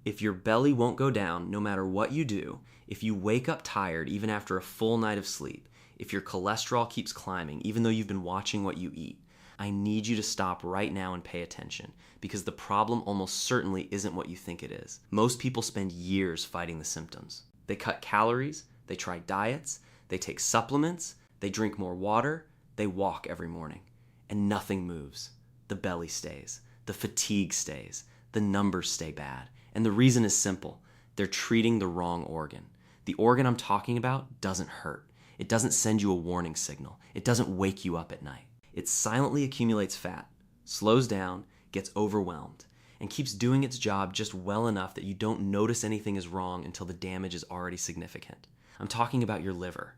If your belly won't go down no matter what you do, if you wake up tired even after a full night of sleep, if your cholesterol keeps climbing even though you've been watching what you eat, I need you to stop right now and pay attention, because the problem almost certainly isn't what you think it is. Most people spend years fighting the symptoms. They cut calories, they try diets, they take supplements, they drink more water, they walk every morning, and nothing moves. The belly stays, the fatigue stays, the numbers stay bad, and the reason is simple. They're treating the wrong organ. The organ I'm talking about doesn't hurt. It doesn't send you a warning signal. It doesn't wake you up at night. It silently accumulates fat, slows down, gets overwhelmed, and keeps doing its job just well enough that you don't notice anything is wrong until the damage is already significant. I'm talking about your liver.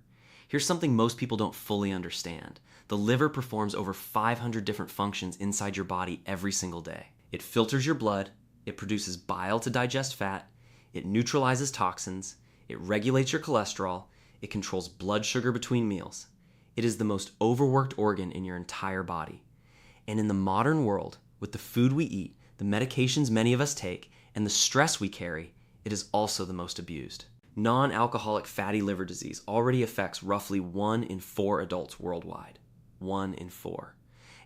Here's something most people don't fully understand. The liver performs over 500 different functions inside your body every single day. It filters your blood, it produces bile to digest fat, it neutralizes toxins, it regulates your cholesterol, it controls blood sugar between meals. It is the most overworked organ in your entire body. And in the modern world, with the food we eat, the medications many of us take, and the stress we carry, it is also the most abused. Non-alcoholic fatty liver disease already affects roughly 1 in 4 adults worldwide. 1 in 4.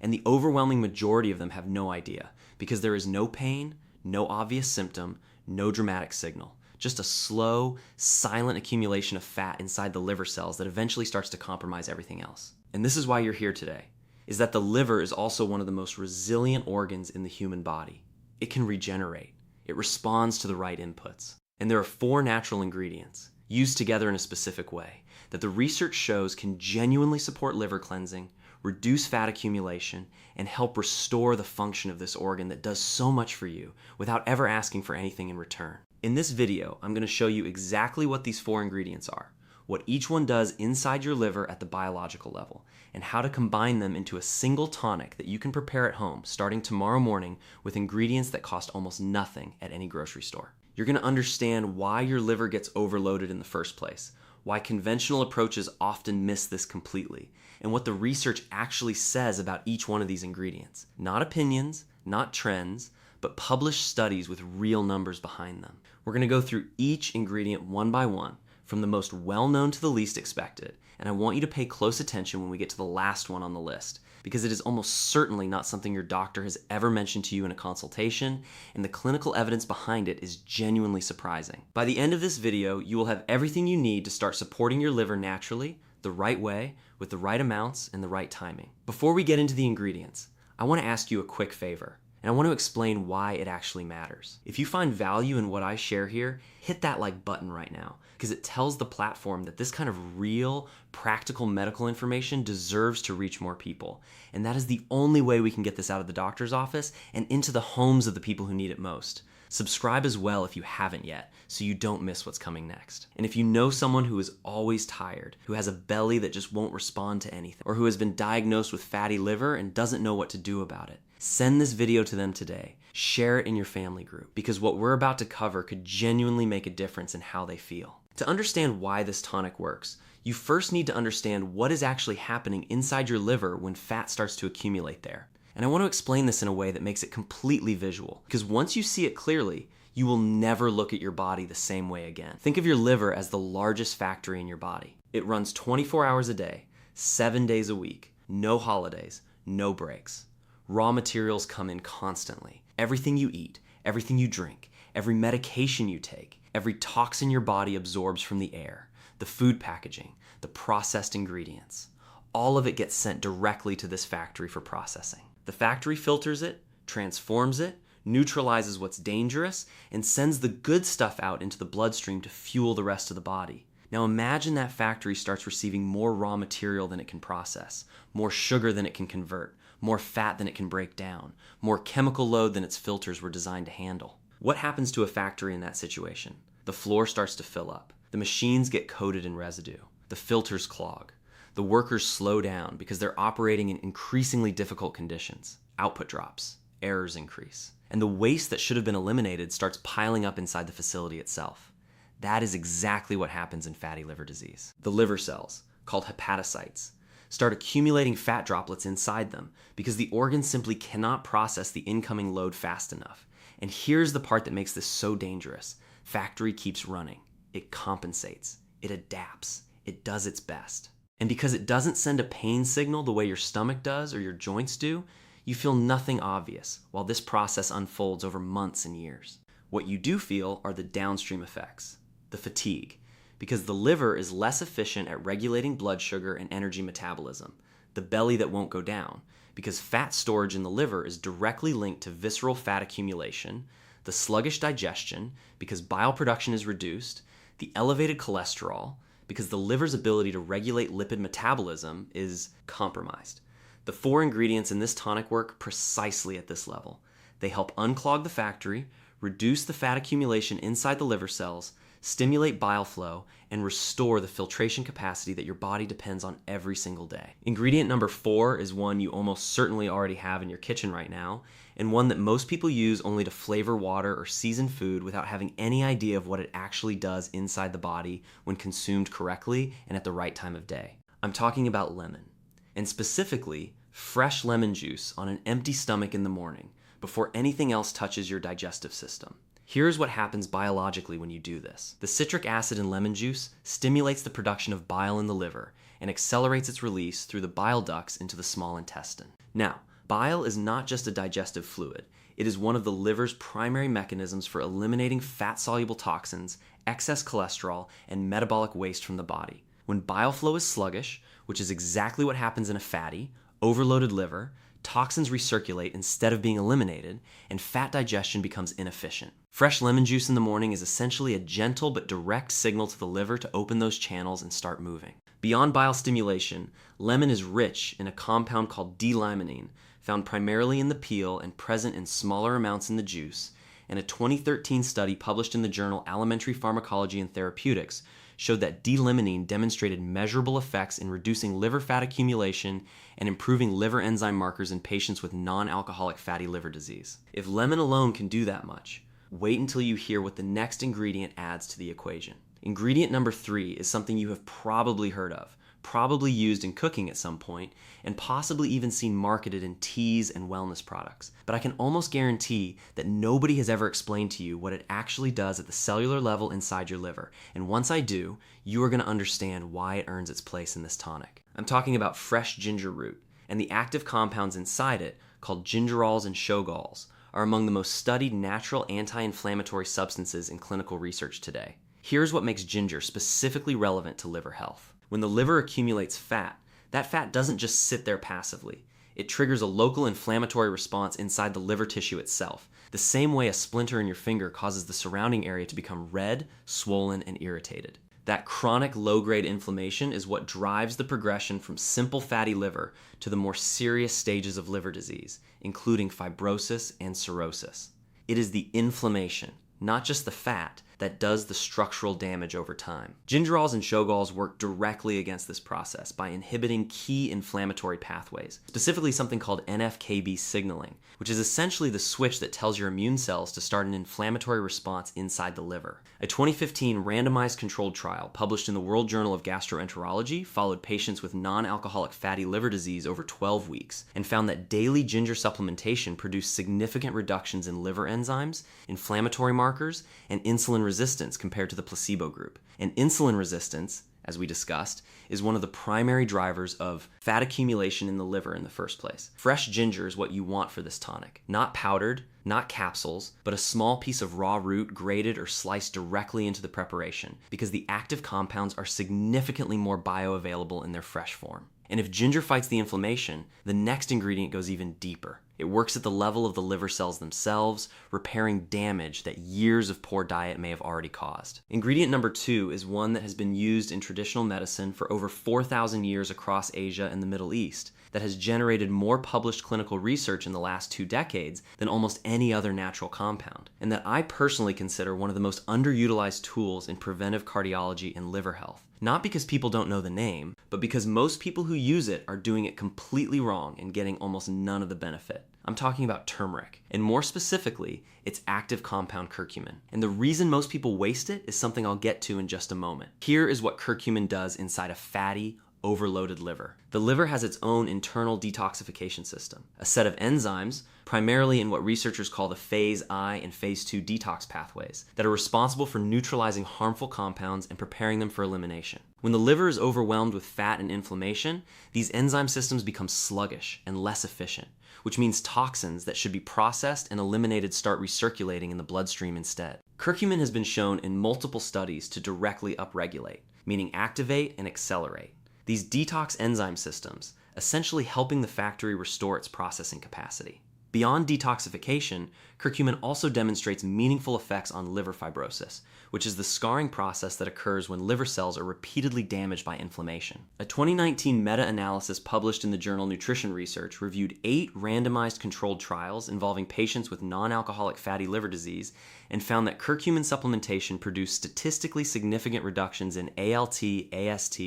And the overwhelming majority of them have no idea, because there is no pain, no obvious symptom, no dramatic signal. Just a slow, silent accumulation of fat inside the liver cells that eventually starts to compromise everything else. And this is why you're here today, is that the liver is also one of the most resilient organs in the human body. It can regenerate. It responds to the right inputs. And there are 4 natural ingredients, used together in a specific way, that the research shows can genuinely support liver cleansing, reduce fat accumulation, and help restore the function of this organ that does so much for you without ever asking for anything in return. In this video, I'm going to show you exactly what these 4 ingredients are, what each one does inside your liver at the biological level, and how to combine them into a single tonic that you can prepare at home starting tomorrow morning with ingredients that cost almost nothing at any grocery store. You're going to understand why your liver gets overloaded in the first place, why conventional approaches often miss this completely, and what the research actually says about each one of these ingredients. Not opinions, not trends, but published studies with real numbers behind them. We're going to go through each ingredient one by one, from the most well-known to the least expected, and I want you to pay close attention when we get to the last one on the list, because it is almost certainly not something your doctor has ever mentioned to you in a consultation, and the clinical evidence behind it is genuinely surprising. By the end of this video, you will have everything you need to start supporting your liver naturally, the right way, with the right amounts and the right timing. Before we get into the ingredients, I want to ask you a quick favor. And I want to explain why it actually matters. If you find value in what I share here, hit that like button right now, because it tells the platform that this kind of real, practical medical information deserves to reach more people. And that is the only way we can get this out of the doctor's office and into the homes of the people who need it most. Subscribe as well if you haven't yet, so you don't miss what's coming next. And if you know someone who is always tired, who has a belly that just won't respond to anything, or who has been diagnosed with fatty liver and doesn't know what to do about it, send this video to them today. Share it in your family group, because what we're about to cover could genuinely make a difference in how they feel. To understand why this tonic works, you first need to understand what is actually happening inside your liver when fat starts to accumulate there. And I want to explain this in a way that makes it completely visual, because once you see it clearly, you will never look at your body the same way again. Think of your liver as the largest factory in your body. It runs 24 hours a day, 7 days a week, no holidays, no breaks. Raw materials come in constantly. Everything you eat, everything you drink, every medication you take, every toxin your body absorbs from the air, the food packaging, the processed ingredients, all of it gets sent directly to this factory for processing. The factory filters it, transforms it, neutralizes what's dangerous, and sends the good stuff out into the bloodstream to fuel the rest of the body. Now imagine that factory starts receiving more raw material than it can process, more sugar than it can convert, more fat than it can break down, more chemical load than its filters were designed to handle. What happens to a factory in that situation? The floor starts to fill up. The machines get coated in residue. The filters clog. The workers slow down because they're operating in increasingly difficult conditions. Output drops. Errors increase. And the waste that should have been eliminated starts piling up inside the facility itself. That is exactly what happens in fatty liver disease. The liver cells, called hepatocytes, start accumulating fat droplets inside them because the organ simply cannot process the incoming load fast enough. And here's the part that makes this so dangerous. Factory keeps running. It compensates. It adapts. It does its best. And because it doesn't send a pain signal the way your stomach does or your joints do, you feel nothing obvious while this process unfolds over months and years. What you do feel are the downstream effects, the fatigue, because the liver is less efficient at regulating blood sugar and energy metabolism, the belly that won't go down, because fat storage in the liver is directly linked to visceral fat accumulation, the sluggish digestion, because bile production is reduced, the elevated cholesterol, because the liver's ability to regulate lipid metabolism is compromised. The 4 ingredients in this tonic work precisely at this level. They help unclog the factory, reduce the fat accumulation inside the liver cells, stimulate bile flow, and restore the filtration capacity that your body depends on every single day. Ingredient number 4 is one you almost certainly already have in your kitchen right now, and one that most people use only to flavor water or season food without having any idea of what it actually does inside the body when consumed correctly and at the right time of day. I'm talking about lemon, and specifically fresh lemon juice on an empty stomach in the morning before anything else touches your digestive system. Here's what happens biologically when you do this. The citric acid in lemon juice stimulates the production of bile in the liver and accelerates its release through the bile ducts into the small intestine. Now, bile is not just a digestive fluid. It is one of the liver's primary mechanisms for eliminating fat-soluble toxins, excess cholesterol, and metabolic waste from the body. When bile flow is sluggish, which is exactly what happens in a fatty, overloaded liver, toxins recirculate instead of being eliminated, and fat digestion becomes inefficient. Fresh lemon juice in the morning is essentially a gentle but direct signal to the liver to open those channels and start moving. Beyond bile stimulation, lemon is rich in a compound called D-limonene, found primarily in the peel and present in smaller amounts in the juice, and a 2013 study published in the journal Alimentary Pharmacology and Therapeutics showed that D-limonene demonstrated measurable effects in reducing liver fat accumulation and improving liver enzyme markers in patients with non-alcoholic fatty liver disease. If lemon alone can do that much, wait until you hear what the next ingredient adds to the equation. Ingredient number 3 is something you have probably heard of, probably used in cooking at some point, and possibly even seen marketed in teas and wellness products. But I can almost guarantee that nobody has ever explained to you what it actually does at the cellular level inside your liver. And once I do, you are going to understand why it earns its place in this tonic. I'm talking about fresh ginger root, and the active compounds inside it, called gingerols and shogals, are among the most studied natural anti-inflammatory substances in clinical research today. Here's what makes ginger specifically relevant to liver health. When the liver accumulates fat, that fat doesn't just sit there passively. It triggers a local inflammatory response inside the liver tissue itself, the same way a splinter in your finger causes the surrounding area to become red, swollen, and irritated. That chronic low-grade inflammation is what drives the progression from simple fatty liver to the more serious stages of liver disease, including fibrosis and cirrhosis. It is the inflammation, not just the fat, that does the structural damage over time. Gingerols and shogals work directly against this process by inhibiting key inflammatory pathways, specifically something called NF-κB signaling, which is essentially the switch that tells your immune cells to start an inflammatory response inside the liver. A 2015 randomized controlled trial published in the World Journal of Gastroenterology followed patients with non-alcoholic fatty liver disease over 12 weeks and found that daily ginger supplementation produced significant reductions in liver enzymes, inflammatory markers, and insulin resistance compared to the placebo group. And insulin resistance, as we discussed, is one of the primary drivers of fat accumulation in the liver in the first place. Fresh ginger is what you want for this tonic. Not powdered, not capsules, but a small piece of raw root grated or sliced directly into the preparation, because the active compounds are significantly more bioavailable in their fresh form. And if ginger fights the inflammation, the next ingredient goes even deeper. It works at the level of the liver cells themselves, repairing damage that years of poor diet may have already caused. Ingredient number 2 is one that has been used in traditional medicine for over 4,000 years across Asia and the Middle East, that has generated more published clinical research in the last 2 decades than almost any other natural compound, and that I personally consider one of the most underutilized tools in preventive cardiology and liver health. Not because people don't know the name, but because most people who use it are doing it completely wrong and getting almost none of the benefit. I'm talking about turmeric, and more specifically, its active compound curcumin. And the reason most people waste it is something I'll get to in just a moment. Here is what curcumin does inside a fatty, overloaded liver. The liver has its own internal detoxification system, a set of enzymes, primarily in what researchers call the phase I and phase II detox pathways, that are responsible for neutralizing harmful compounds and preparing them for elimination. When the liver is overwhelmed with fat and inflammation, these enzyme systems become sluggish and less efficient, which means toxins that should be processed and eliminated start recirculating in the bloodstream instead. Curcumin has been shown in multiple studies to directly upregulate, meaning activate and accelerate, these detox enzyme systems, essentially helping the factory restore its processing capacity. Beyond detoxification, curcumin also demonstrates meaningful effects on liver fibrosis, which is the scarring process that occurs when liver cells are repeatedly damaged by inflammation. A 2019 meta-analysis published in the journal Nutrition Research reviewed 8 randomized controlled trials involving patients with non-alcoholic fatty liver disease and found that curcumin supplementation produced statistically significant reductions in ALT, AST,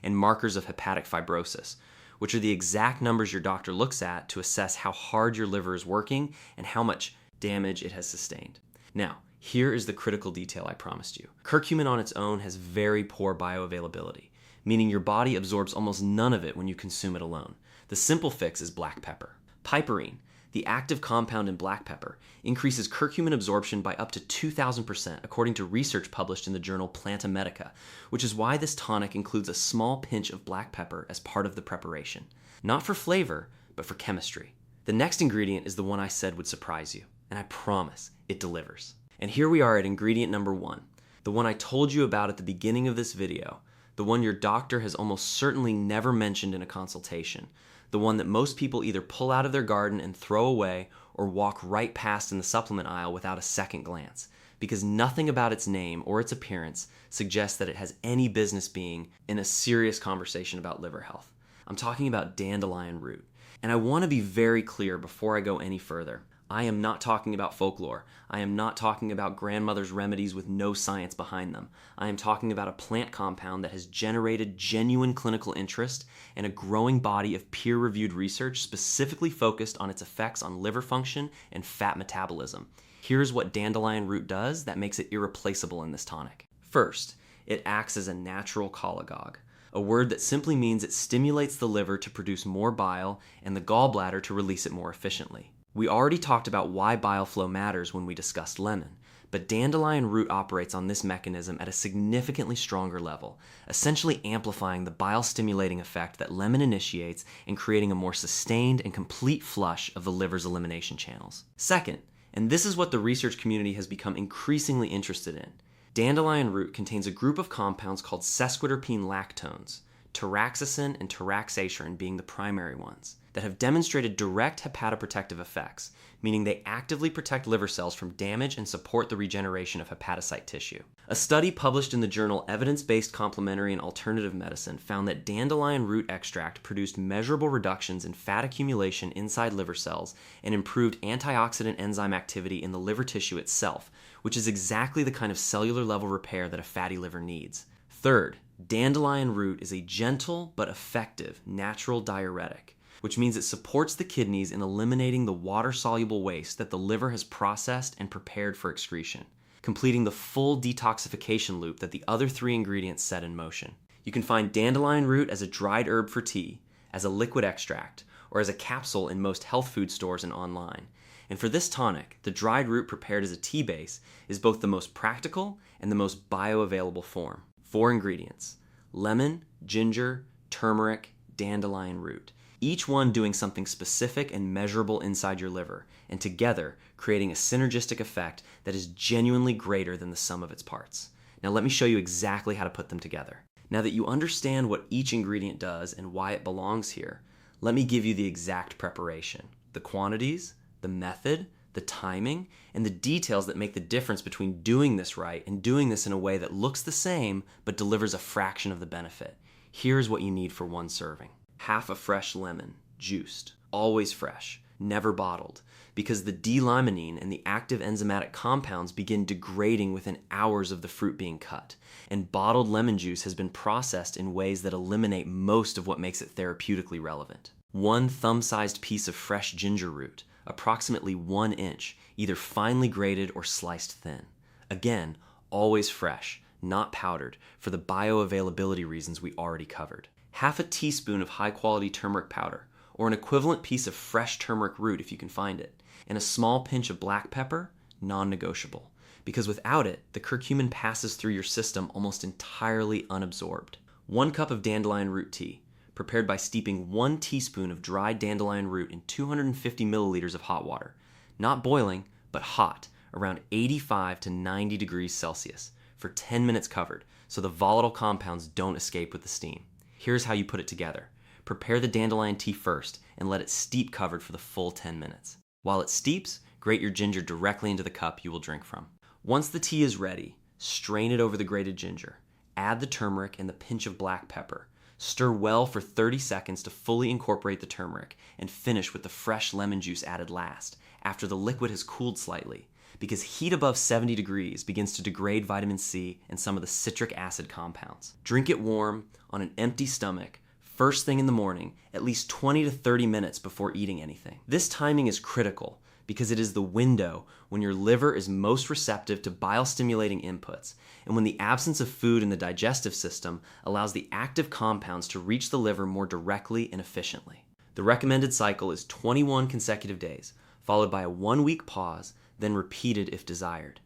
and markers of hepatic fibrosis, which are the exact numbers your doctor looks at to assess how hard your liver is working and how much damage it has sustained. Now, here is the critical detail I promised you. Curcumin on its own has very poor bioavailability, meaning your body absorbs almost none of it when you consume it alone. The simple fix is black pepper. Piperine, the active compound in black pepper, increases curcumin absorption by up to 2,000% according to research published in the journal Planta Medica, which is why this tonic includes a small pinch of black pepper as part of the preparation. Not for flavor, but for chemistry. The next ingredient is the one I said would surprise you, and I promise it delivers. And here we are at ingredient number 1, the one I told you about at the beginning of this video, the one your doctor has almost certainly never mentioned in a consultation, the one that most people either pull out of their garden and throw away or walk right past in the supplement aisle without a second glance, because nothing about its name or its appearance suggests that it has any business being in a serious conversation about liver health. I'm talking about dandelion root. And I want to be very clear before I go any further. I am not talking about folklore. I am not talking about grandmother's remedies with no science behind them. I am talking about a plant compound that has generated genuine clinical interest and a growing body of peer-reviewed research specifically focused on its effects on liver function and fat metabolism. Here's what dandelion root does that makes it irreplaceable in this tonic. First, it acts as a natural cholagogue, a word that simply means it stimulates the liver to produce more bile and the gallbladder to release it more efficiently. We already talked about why bile flow matters when we discussed lemon, but dandelion root operates on this mechanism at a significantly stronger level, essentially amplifying the bile-stimulating effect that lemon initiates and creating a more sustained and complete flush of the liver's elimination channels. Second, and this is what the research community has become increasingly interested in, dandelion root contains a group of compounds called sesquiterpene lactones, taraxacin and taraxacirin being the primary ones, that have demonstrated direct hepatoprotective effects, meaning they actively protect liver cells from damage and support the regeneration of hepatocyte tissue. A study published in the journal Evidence-Based Complementary and Alternative Medicine found that dandelion root extract produced measurable reductions in fat accumulation inside liver cells and improved antioxidant enzyme activity in the liver tissue itself, which is exactly the kind of cellular level repair that a fatty liver needs. Third, dandelion root is a gentle but effective natural diuretic, which means it supports the kidneys in eliminating the water-soluble waste that the liver has processed and prepared for excretion, completing the full detoxification loop that the other 3 ingredients set in motion. You can find dandelion root as a dried herb for tea, as a liquid extract, or as a capsule in most health food stores and online. And for this tonic, the dried root prepared as a tea base is both the most practical and the most bioavailable form. 4 ingredients: lemon, ginger, turmeric, dandelion root. Each one doing something specific and measurable inside your liver, and together creating a synergistic effect that is genuinely greater than the sum of its parts. Now let me show you exactly how to put them together. Now that you understand what each ingredient does and why it belongs here, let me give you the exact preparation, the quantities, the method, the timing, and the details that make the difference between doing this right and doing this in a way that looks the same but delivers a fraction of the benefit. Here's what you need for 1 serving. Half a fresh lemon, juiced, always fresh, never bottled, because the D-limonene and the active enzymatic compounds begin degrading within hours of the fruit being cut, and bottled lemon juice has been processed in ways that eliminate most of what makes it therapeutically relevant. 1 thumb-sized piece of fresh ginger root, approximately 1 inch, either finely grated or sliced thin. Again, always fresh, not powdered, for the bioavailability reasons we already covered. half a teaspoon of high-quality turmeric powder, or an equivalent piece of fresh turmeric root if you can find it, and a small pinch of black pepper, non-negotiable, because without it, the curcumin passes through your system almost entirely unabsorbed. 1 cup of dandelion root tea, prepared by steeping 1 teaspoon of dried dandelion root in 250 milliliters of hot water. Not boiling, but hot, around 85 to 90 degrees Celsius, for 10 minutes covered, so the volatile compounds don't escape with the steam. Here's how you put it together. Prepare the dandelion tea first and let it steep covered for the full 10 minutes. While it steeps, grate your ginger directly into the cup you will drink from. Once the tea is ready, strain it over the grated ginger. Add the turmeric and the pinch of black pepper. Stir well for 30 seconds to fully incorporate the turmeric, and finish with the fresh lemon juice added last, after the liquid has cooled slightly, because heat above 70 degrees begins to degrade vitamin C and some of the citric acid compounds. Drink it warm, on an empty stomach, first thing in the morning, at least 20 to 30 minutes before eating anything. This timing is critical because it is the window when your liver is most receptive to bile-stimulating inputs, and when the absence of food in the digestive system allows the active compounds to reach the liver more directly and efficiently. The recommended cycle is 21 consecutive days, followed by a 1-week pause, then repeated if desired.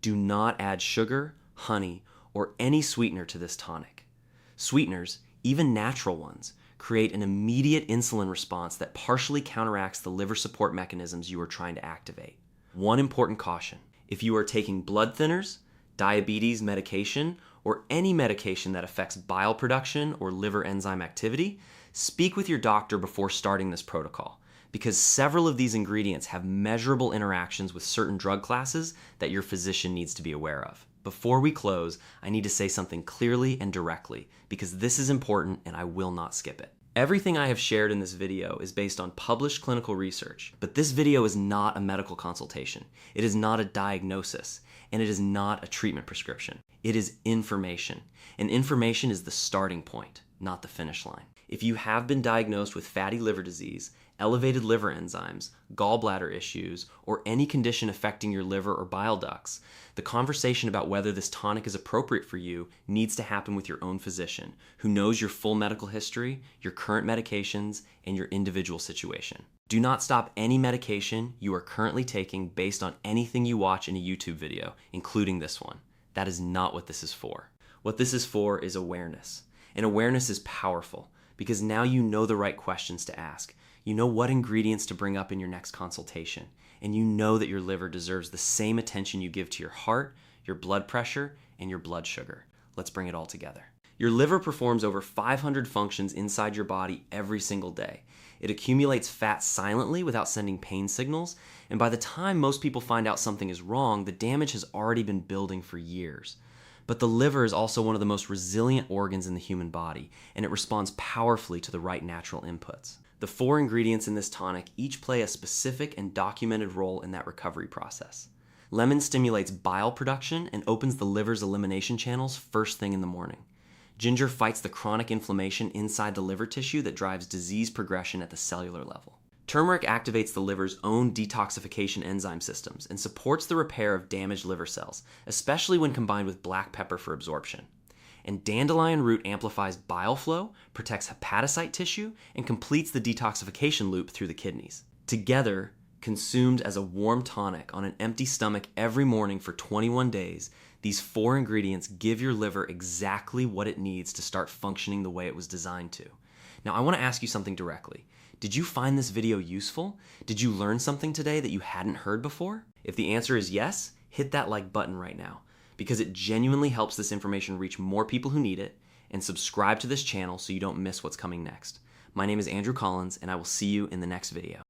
Do not add sugar, honey, or any sweetener to this tonic. Sweeteners, even natural ones, create an immediate insulin response that partially counteracts the liver support mechanisms you are trying to activate. One important caution: if you are taking blood thinners, diabetes medication, or any medication that affects bile production or liver enzyme activity, speak with your doctor before starting this protocol, because several of these ingredients have measurable interactions with certain drug classes that your physician needs to be aware of. Before we close, I need to say something clearly and directly, because this is important and I will not skip it. Everything I have shared in this video is based on published clinical research, but this video is not a medical consultation. It is not a diagnosis, and it is not a treatment prescription. It is information, and information is the starting point, not the finish line. If you have been diagnosed with fatty liver disease, elevated liver enzymes, gallbladder issues, or any condition affecting your liver or bile ducts, the conversation about whether this tonic is appropriate for you needs to happen with your own physician, who knows your full medical history, your current medications, and your individual situation. Do not stop any medication you are currently taking based on anything you watch in a YouTube video, including this one. That is not what this is for. What this is for is awareness. And awareness is powerful, because now you know the right questions to ask. You know what ingredients to bring up in your next consultation, and you know that your liver deserves the same attention you give to your heart, your blood pressure, and your blood sugar. Let's bring it all together. Your liver performs over 500 functions inside your body every single day. It accumulates fat silently without sending pain signals, and by the time most people find out something is wrong, the damage has already been building for years. But the liver is also one of the most resilient organs in the human body, and it responds powerfully to the right natural inputs. The 4 ingredients in this tonic each play a specific and documented role in that recovery process. Lemon stimulates bile production and opens the liver's elimination channels first thing in the morning. Ginger fights the chronic inflammation inside the liver tissue that drives disease progression at the cellular level. Turmeric activates the liver's own detoxification enzyme systems and supports the repair of damaged liver cells, especially when combined with black pepper for absorption. And dandelion root amplifies bile flow, protects hepatocyte tissue, and completes the detoxification loop through the kidneys. Together, consumed as a warm tonic on an empty stomach every morning for 21 days, these 4 ingredients give your liver exactly what it needs to start functioning the way it was designed to. Now, I want to ask you something directly. Did you find this video useful? Did you learn something today that you hadn't heard before? If the answer is yes, hit that like button right now, because it genuinely helps this information reach more people who need it, and subscribe to this channel so you don't miss what's coming next. My name is Andrew Collins, and I will see you in the next video.